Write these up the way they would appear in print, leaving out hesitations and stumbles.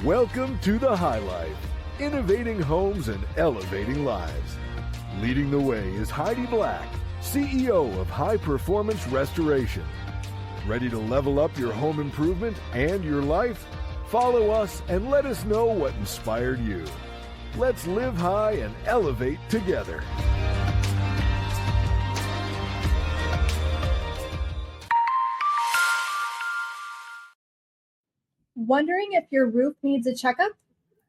Welcome to the High Life, innovating homes and elevating lives. Leading the way is Heidi Black, CEO of High Performance Restoration. Ready to level up your home improvement and your life? Follow us and let us know what inspired you. Let's live high and elevate together. Wondering if your roof needs a checkup?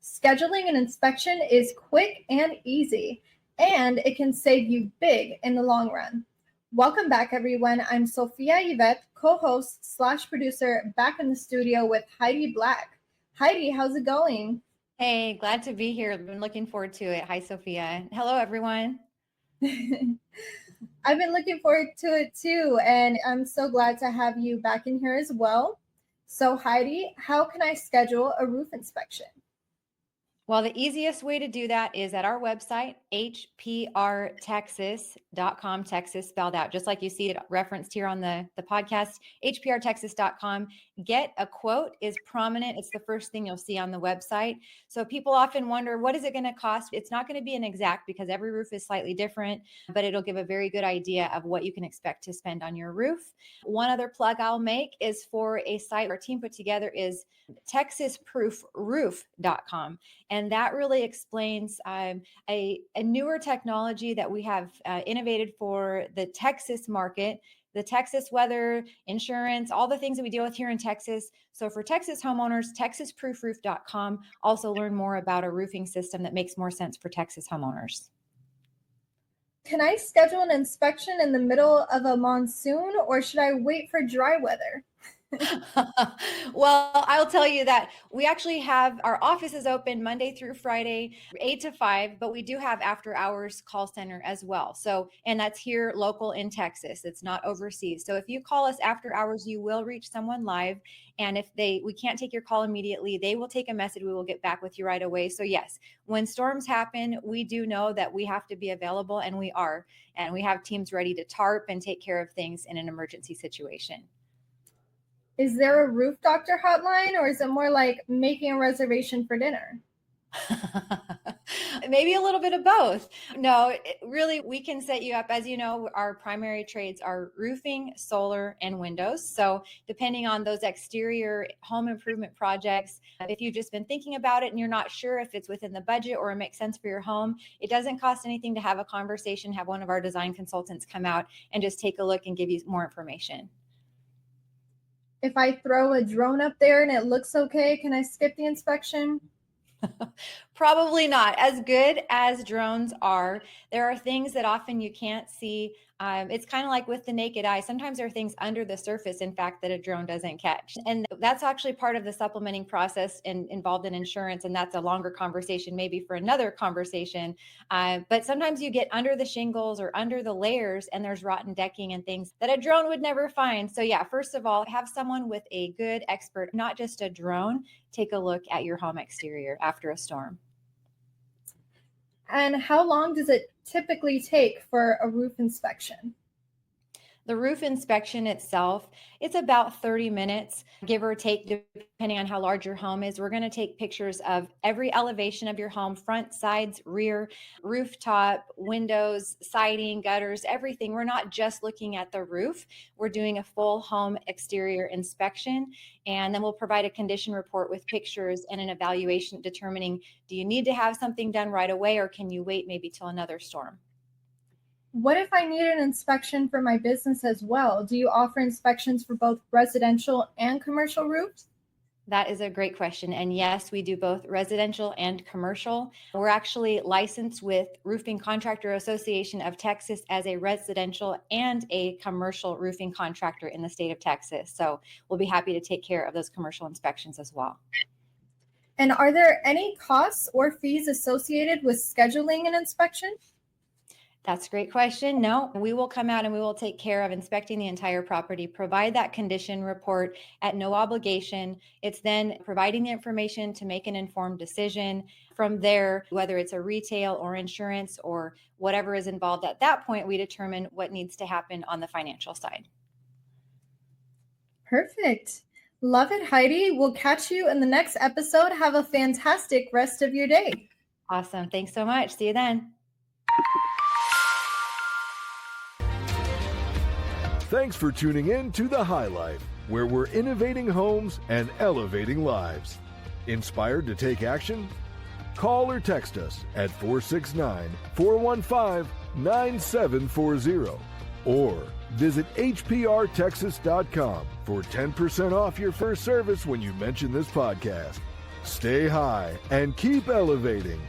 Scheduling an inspection is quick and easy, and it can save you big in the long run. Welcome back, everyone. I'm Sophia Yvette, co-host / producer, back in the studio with Heidi Black. Heidi, how's it going? Hey, glad to be here. I've been looking forward to it. Hi, Sophia. Hello, everyone. I've been looking forward to it too, and I'm so glad to have you back in here as well. So Heidi, how can I schedule a roof inspection? Well, the easiest way to do that is at our website, hprtexas.com, Texas spelled out, just like you see it referenced here on the podcast, hprtexas.com. Get a quote is prominent. It's the first thing you'll see on the website. So people often wonder, what is it going to cost? It's not going to be an exact because every roof is slightly different, but it'll give a very good idea of what you can expect to spend on your roof. One other plug I'll make is for a site our team put together is texasproofroof.com. And that really explains a newer technology that we have innovated for the Texas market, the Texas weather, insurance, all the things that we deal with here in Texas. So for Texas homeowners, texasproofroof.com. Also learn more about a roofing system that makes more sense for Texas homeowners. Can I schedule an inspection in the middle of a monsoon, or should I wait for dry weather? Well, I'll tell you that we actually have our offices open Monday through Friday, 8 to 5, but we do have after hours call center as well. So, and that's here local in Texas. It's not overseas. So if you call us after hours, you will reach someone live. And if we can't take your call immediately, they will take a message. We will get back with you right away. So yes, when storms happen, we do know that we have to be available, and we are, and we have teams ready to tarp and take care of things in an emergency situation. Is there a roof doctor hotline, or is it more like making a reservation for dinner? Maybe a little bit of both. No, really, we can set you up. As you know, our primary trades are roofing, solar, and windows. So depending on those exterior home improvement projects, if you've just been thinking about it and you're not sure if it's within the budget or it makes sense for your home, it doesn't cost anything to have a conversation, have one of our design consultants come out and just take a look and give you more information. If I throw a drone up there and it looks okay, can I skip the inspection? Probably not. As good as drones are, there are things that often you can't see. It's kind of like with the naked eye. Sometimes there are things under the surface, in fact, that a drone doesn't catch. And that's actually part of the supplementing process involved in insurance. And that's a longer conversation, maybe for another conversation. But sometimes you get under the shingles or under the layers, and there's rotten decking and things that a drone would never find. So yeah, first of all, have someone with a good expert, not just a drone, take a look at your home exterior after a storm. And how long does it typically take for a roof inspection? The roof inspection itself, it's about 30 minutes, give or take, depending on how large your home is. We're going to take pictures of every elevation of your home, front, sides, rear, rooftop, windows, siding, gutters, everything. We're not just looking at the roof. We're doing a full home exterior inspection, and then we'll provide a condition report with pictures and an evaluation determining, do you need to have something done right away, or can you wait maybe till another storm? What if I need an inspection for my business as well? Do you offer inspections for both residential and commercial roofs? That is a great question. And yes, we do both residential and commercial. We're actually licensed with Roofing Contractor Association of Texas as a residential and a commercial roofing contractor in the state of Texas. So we'll be happy to take care of those commercial inspections as well. And are there any costs or fees associated with scheduling an inspection? That's a great question. No, we will come out and we will take care of inspecting the entire property, provide that condition report at no obligation. It's then providing the information to make an informed decision. From there, whether it's a retail or insurance or whatever is involved at that point, we determine what needs to happen on the financial side. Perfect. Love it, Heidi. We'll catch you in the next episode. Have a fantastic rest of your day. Awesome. Thanks so much. See you then. Thanks for tuning in to The High Life, where we're innovating homes and elevating lives. Inspired to take action? Call or text us at 469-415-9740 or visit hprtexas.com for 10% off your first service when you mention this podcast. Stay high and keep elevating.